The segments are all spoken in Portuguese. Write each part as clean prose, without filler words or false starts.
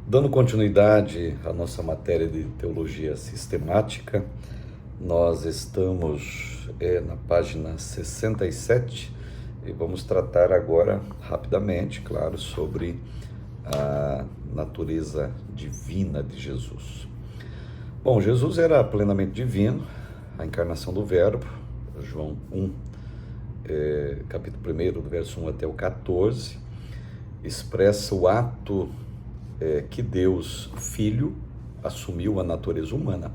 Dando continuidade à nossa matéria de teologia sistemática, nós estamos na página 67 e vamos tratar agora, rapidamente, claro, sobre a natureza divina de Jesus. Bom, Jesus era plenamente divino, a encarnação do Verbo, João 1, capítulo 1, do verso 1 até o 14, expressa o ato que Deus, Filho, assumiu a natureza humana.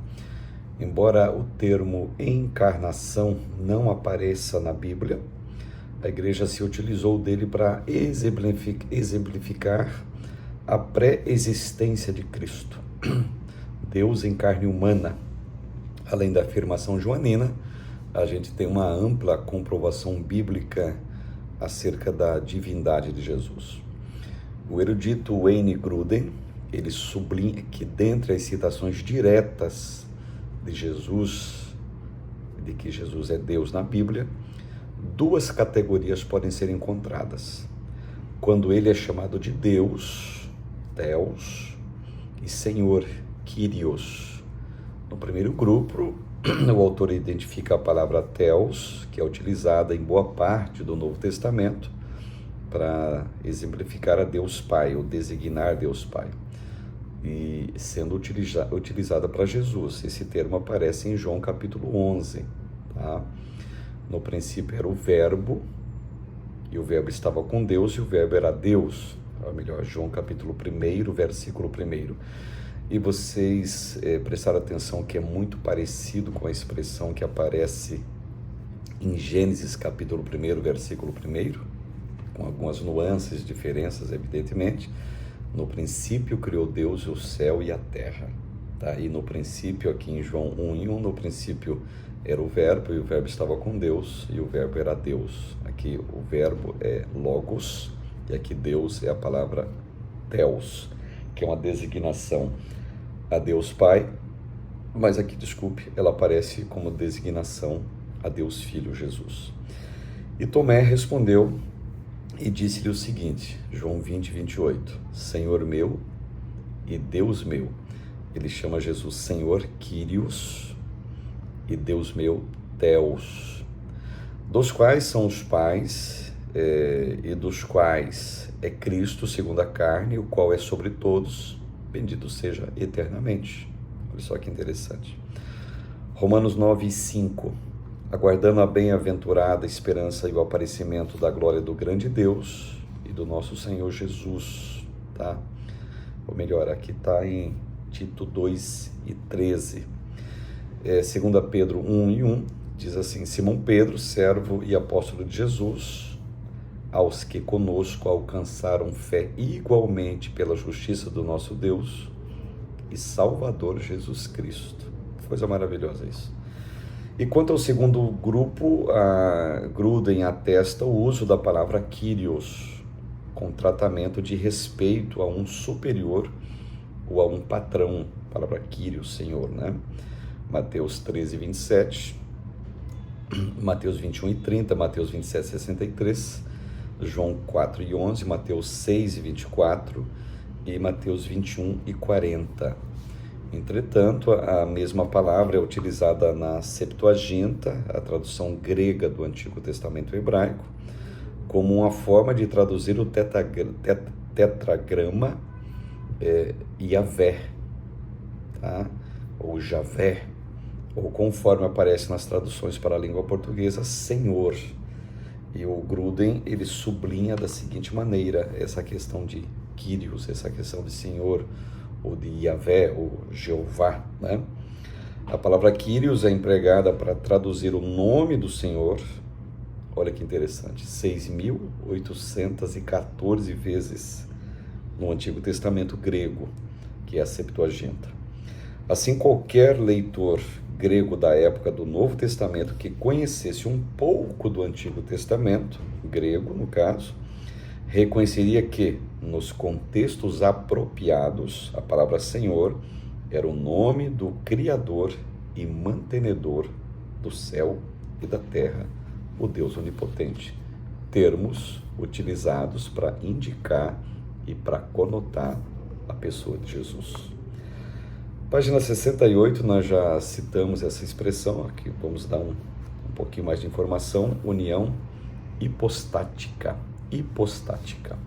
Embora o termo encarnação não apareça na Bíblia, a igreja se utilizou dele para exemplificar a pré-existência de Cristo. Deus em carne humana. Além da afirmação joanina, a gente tem uma ampla comprovação bíblica acerca da divindade de Jesus. O erudito Wayne Grudem, ele sublinha que dentre as citações diretas de Jesus, de que Jesus é Deus na Bíblia, duas categorias podem ser encontradas. Quando ele é chamado de Deus, Theos, e Senhor, Kyrios. No primeiro grupo, o autor identifica a palavra Theos, que é utilizada em boa parte do Novo Testamento, para exemplificar a Deus Pai, ou designar Deus Pai, e sendo utilizada para Jesus. Esse termo aparece em João capítulo 11. Tá? No princípio era o Verbo, e o Verbo estava com Deus, e o Verbo era Deus. Ou melhor, João capítulo 1, versículo 1. E vocês prestaram atenção que é muito parecido com a expressão que aparece em Gênesis capítulo 1, versículo 1? Com algumas nuances, diferenças, evidentemente. No princípio criou Deus o céu e a terra. Tá? E no princípio, aqui em João 1:1, no princípio era o Verbo, e o Verbo estava com Deus, e o Verbo era Deus. Aqui o Verbo é Logos, e aqui Deus é a palavra Theos, que é uma designação a Deus Pai, mas aqui, desculpe, ela aparece como designação a Deus Filho, Jesus. E Tomé respondeu e disse-lhe o seguinte, João 20:28, Senhor meu e Deus meu. Ele chama Jesus Senhor, Kyrios, e Deus meu, Theos, dos quais são os pais, e dos quais é Cristo segundo a carne, o qual é sobre todos, bendito seja eternamente. Olha só que interessante. Romanos 9:5, aguardando a bem-aventurada esperança e o aparecimento da glória do grande Deus e do nosso Senhor Jesus, tá? Ou melhor, aqui está em Tito 2:13. 2 Pedro 1:1 diz assim, Simão Pedro, servo e apóstolo de Jesus, aos que conosco alcançaram fé igualmente pela justiça do nosso Deus e Salvador Jesus Cristo. Coisa maravilhosa isso. E quanto ao segundo grupo, Grudem atesta o uso da palavra Kyrios, com tratamento de respeito a um superior ou a um patrão, a palavra Kyrios, Senhor, né? Mateus 13:27, Mateus 21:30, Mateus 27:63, João 4:11, Mateus 6:24 e Mateus 21:40. Entretanto, a mesma palavra é utilizada na Septuaginta, a tradução grega do Antigo Testamento hebraico, como uma forma de traduzir o tetragrama Yahvé, tá? Ou Javé, ou conforme aparece nas traduções para a língua portuguesa, Senhor. E o Grudem, ele sublinha da seguinte maneira essa questão de Kyrios, essa questão de Senhor, ou de Yahvé, ou Jeová, né? A palavra Kyrios é empregada para traduzir o nome do Senhor, olha que interessante, 6.814 vezes no Antigo Testamento grego, que é a Septuaginta. Assim, qualquer leitor grego da época do Novo Testamento que conhecesse um pouco do Antigo Testamento, grego no caso, reconheceria que, nos contextos apropriados, a palavra Senhor era o nome do Criador e mantenedor do céu e da terra, o Deus onipotente, termos utilizados para indicar e para conotar a pessoa de Jesus. Página 68, nós já citamos essa expressão, aqui vamos dar um pouquinho mais de informação, união hipostática. Hipostática.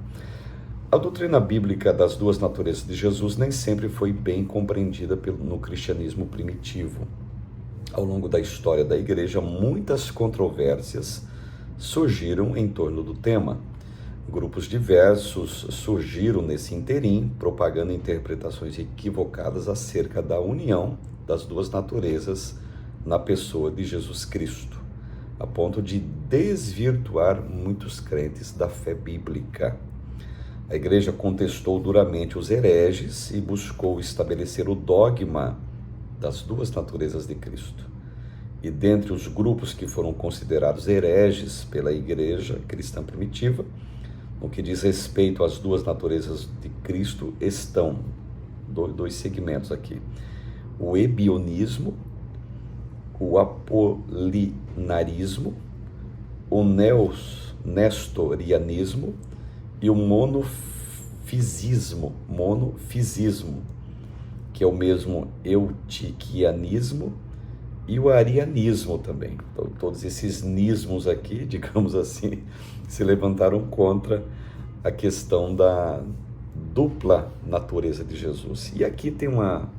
A doutrina bíblica das duas naturezas de Jesus nem sempre foi bem compreendida no cristianismo primitivo. Ao longo da história da igreja, muitas controvérsias surgiram em torno do tema. Grupos diversos surgiram nesse interim, propagando interpretações equivocadas acerca da união das duas naturezas na pessoa de Jesus Cristo, a ponto de desvirtuar muitos crentes da fé bíblica. A igreja contestou duramente os hereges e buscou estabelecer o dogma das duas naturezas de Cristo. E dentre os grupos que foram considerados hereges pela igreja cristã primitiva, no que diz respeito às duas naturezas de Cristo, estão dois segmentos aqui: o ebionismo, o apolinarismo, o nestorianismo e o monofisismo, que é o mesmo eutiquianismo e o arianismo também. Então, todos esses nismos aqui, digamos assim, se levantaram contra a questão da dupla natureza de Jesus. E aqui tem uma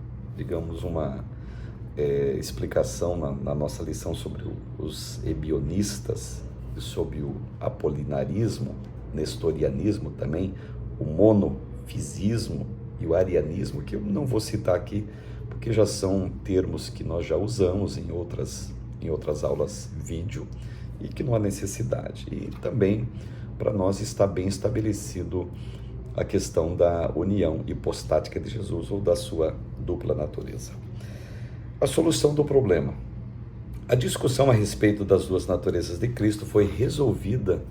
explicação na nossa lição sobre os ebionistas, sobre o apolinarismo, nestorianismo também, o monofisismo e o arianismo, que eu não vou citar aqui, porque já são termos que nós já usamos em outras aulas vídeo e que não há necessidade. E também para nós está bem estabelecido a questão da união hipostática de Jesus ou da sua dupla natureza. A solução do problema. A discussão a respeito das duas naturezas de Cristo foi resolvida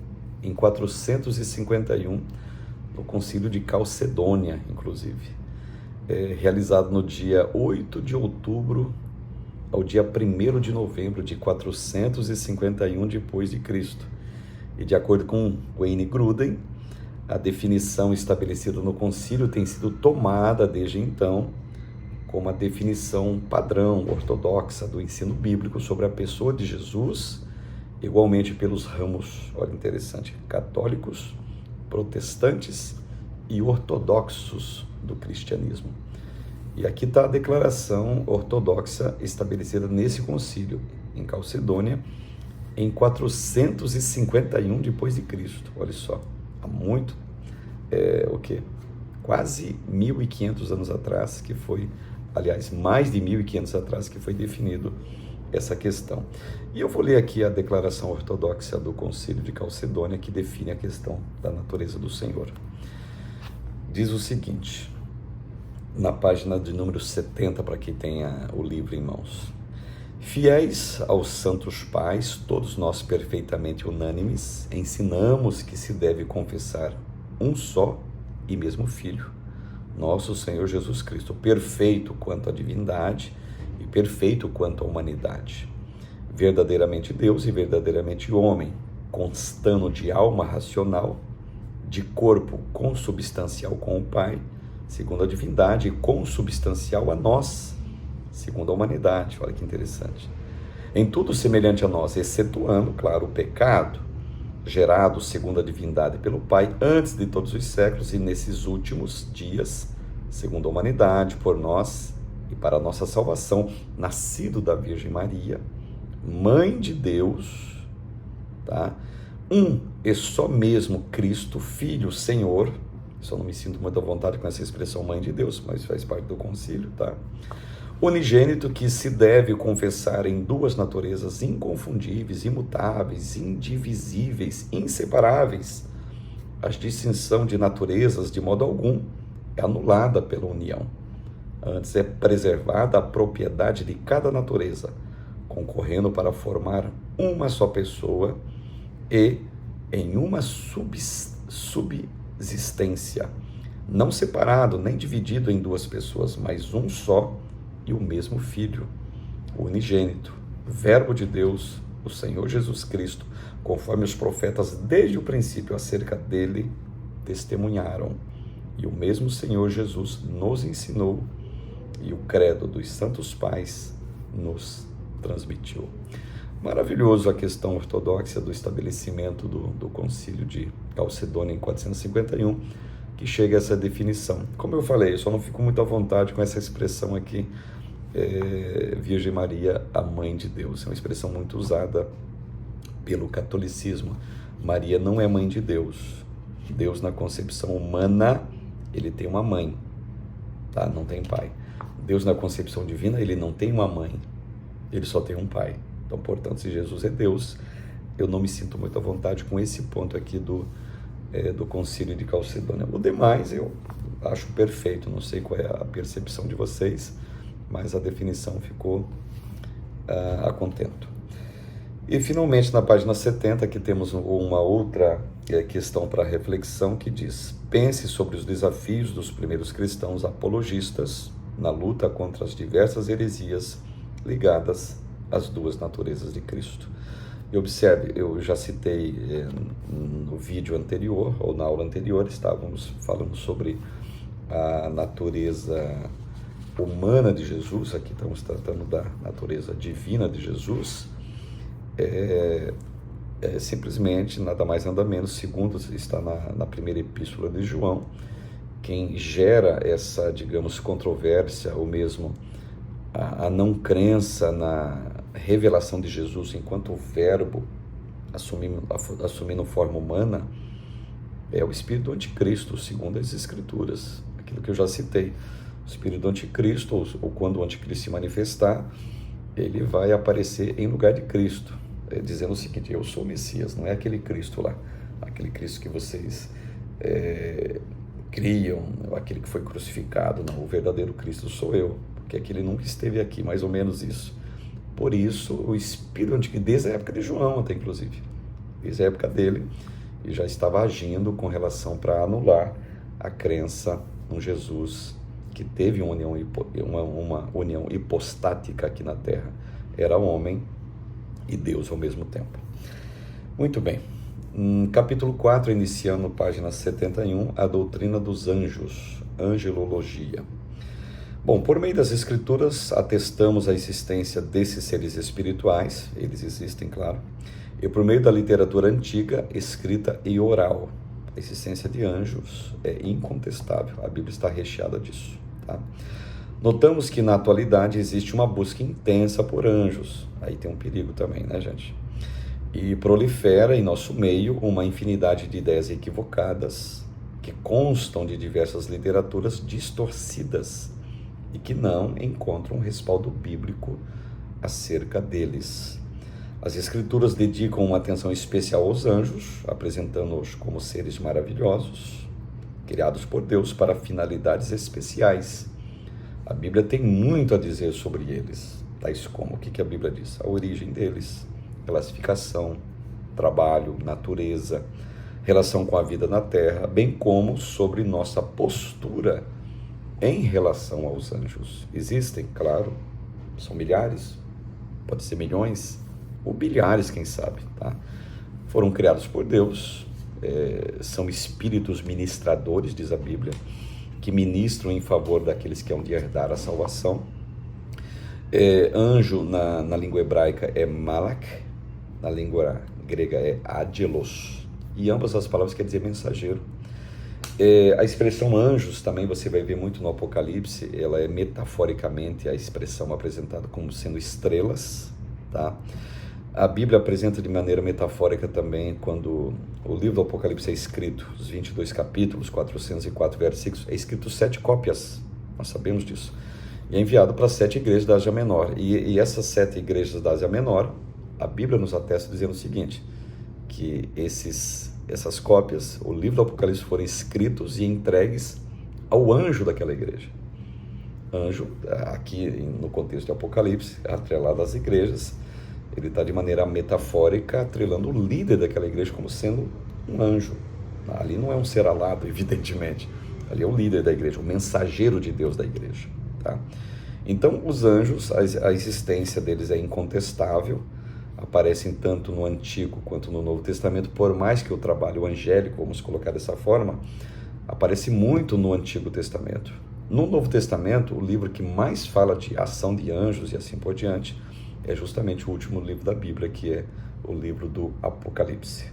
em 451, no Concílio de Calcedônia, inclusive, realizado no dia 8 de outubro ao dia 1º de novembro de 451 depois de Cristo. E de acordo com Wayne Grudem, a definição estabelecida no concílio tem sido tomada desde então como a definição padrão ortodoxa do ensino bíblico sobre a pessoa de Jesus, igualmente pelos ramos, olha interessante, católicos, protestantes e ortodoxos do cristianismo. E aqui está a declaração ortodoxa estabelecida nesse concílio, em Calcedônia, em 451 depois de Cristo. Olha só, há muito, quase 1.500 anos atrás, que foi, aliás, mais de 1.500 atrás, que foi definido essa questão. E eu vou ler aqui a declaração ortodoxa do Concílio de Calcedônia, que define a questão da natureza do Senhor. Diz o seguinte, na página de número 70, para quem tenha o livro em mãos: fiéis aos santos pais, todos nós perfeitamente unânimes, ensinamos que se deve confessar um só e mesmo Filho, nosso Senhor Jesus Cristo, perfeito quanto à divindade e perfeito quanto à humanidade, verdadeiramente Deus e verdadeiramente homem, constando de alma racional, de corpo consubstancial com o Pai, segundo a divindade, e consubstancial a nós, segundo a humanidade. Olha que interessante. Em tudo semelhante a nós, excetuando, claro, o pecado, gerado segundo a divindade pelo Pai, antes de todos os séculos e nesses últimos dias, segundo a humanidade, por nós e para a nossa salvação, nascido da Virgem Maria, Mãe de Deus, tá? Um e só mesmo Cristo, Filho, Senhor. Só não me sinto muito à vontade com essa expressão Mãe de Deus, mas faz parte do concílio, tá? Unigênito, que se deve confessar em duas naturezas inconfundíveis, imutáveis, indivisíveis, inseparáveis. A distinção de naturezas, de modo algum, é anulada pela união. Antes é preservada a propriedade de cada natureza, concorrendo para formar uma só pessoa e em uma subsistência, não separado nem dividido em duas pessoas, mas um só e o mesmo Filho, o unigênito, Verbo de Deus, o Senhor Jesus Cristo, conforme os profetas desde o princípio acerca dele testemunharam. E o mesmo Senhor Jesus nos ensinou e o credo dos santos pais nos transmitiu. Maravilhoso a questão ortodoxa do estabelecimento do concílio de Calcedônia em 451, que chega a essa definição. Como eu falei, eu só não fico muito à vontade com essa expressão aqui, Virgem Maria, a Mãe de Deus. É uma expressão muito usada pelo catolicismo. Maria não é mãe de Deus. Deus, na concepção humana, ele tem uma mãe, tá? Não tem pai. Deus, na concepção divina, ele não tem uma mãe, ele só tem um pai. Então, portanto, se Jesus é Deus, eu não me sinto muito à vontade com esse ponto aqui do concílio de Calcedônia. O demais eu acho perfeito, não sei qual é a percepção de vocês, mas a definição ficou a contento. E, finalmente, na página 70, aqui temos uma outra questão para reflexão que diz: pense sobre os desafios dos primeiros cristãos apologistas na luta contra as diversas heresias ligadas às duas naturezas de Cristo. E observe, eu já citei no vídeo anterior, ou na aula anterior, estávamos falando sobre a natureza humana de Jesus, aqui estamos tratando da natureza divina de Jesus. Simplesmente, nada mais nada menos, segundo está na primeira epístola de João, quem gera essa, digamos, controvérsia, ou mesmo a não crença na revelação de Jesus enquanto o verbo assumindo forma humana, é o espírito do anticristo, segundo as escrituras, aquilo que eu já citei. O espírito do anticristo, ou quando o anticristo se manifestar, ele vai aparecer em lugar de Cristo, dizendo o seguinte: eu sou o Messias, não é aquele Cristo lá, aquele Cristo que vocês criam, aquele que foi crucificado. Não, o verdadeiro Cristo sou eu, porque aquele nunca esteve aqui, mais ou menos isso. Por isso, o espírito anticristo, desde a época de João até, inclusive, desde a época dele, e já estava agindo com relação para anular a crença num Jesus que teve uma união hipostática aqui na Terra. Era homem e Deus ao mesmo tempo. Muito bem. Capítulo 4, iniciando página 71, a doutrina dos anjos, angelologia. Bom, por meio das escrituras, atestamos a existência desses seres espirituais, eles existem, claro, e por meio da literatura antiga, escrita e oral. A existência de anjos é incontestável, a Bíblia está recheada disso. Tá? Notamos que na atualidade existe uma busca intensa por anjos, aí tem um perigo também, né, gente? E prolifera em nosso meio uma infinidade de ideias equivocadas que constam de diversas literaturas distorcidas e que não encontram respaldo bíblico acerca deles. As Escrituras dedicam uma atenção especial aos anjos, apresentando-os como seres maravilhosos, criados por Deus para finalidades especiais. A Bíblia tem muito a dizer sobre eles, tais como, o que a Bíblia diz? A origem deles, classificação, trabalho, natureza, relação com a vida na Terra, bem como sobre nossa postura em relação aos anjos. Existem, claro, são milhares, pode ser milhões, ou bilhares, quem sabe, tá? Foram criados por Deus, são espíritos ministradores, diz a Bíblia, que ministram em favor daqueles que hão de herdar a salvação. Anjo, na língua hebraica, é malak, na língua grega é angelos, e ambas as palavras quer dizer mensageiro. A expressão anjos também você vai ver muito no Apocalipse, ela é metaforicamente a expressão apresentada como sendo estrelas, tá? A Bíblia apresenta de maneira metafórica também, quando o livro do Apocalipse é escrito, os 22 capítulos, 404 versículos, é escrito 7 cópias, nós sabemos disso, e é enviado para 7 igrejas da Ásia Menor, e essas 7 igrejas da Ásia Menor, a Bíblia nos atesta dizendo o seguinte, que essas cópias, o livro do Apocalipse, foram escritos e entregues ao anjo daquela igreja. Anjo, aqui no contexto de Apocalipse, atrelado às igrejas, ele está de maneira metafórica atrelando o líder daquela igreja como sendo um anjo. Ali não é um ser alado, evidentemente. Ali é o líder da igreja, o mensageiro de Deus da igreja. Tá? Então, os anjos, a existência deles é incontestável, aparecem tanto no Antigo quanto no Novo Testamento, por mais que o trabalho angélico, vamos colocar dessa forma, aparece muito no Antigo Testamento. No Novo Testamento, o livro que mais fala de ação de anjos e assim por diante é justamente o último livro da Bíblia, que é o livro do Apocalipse.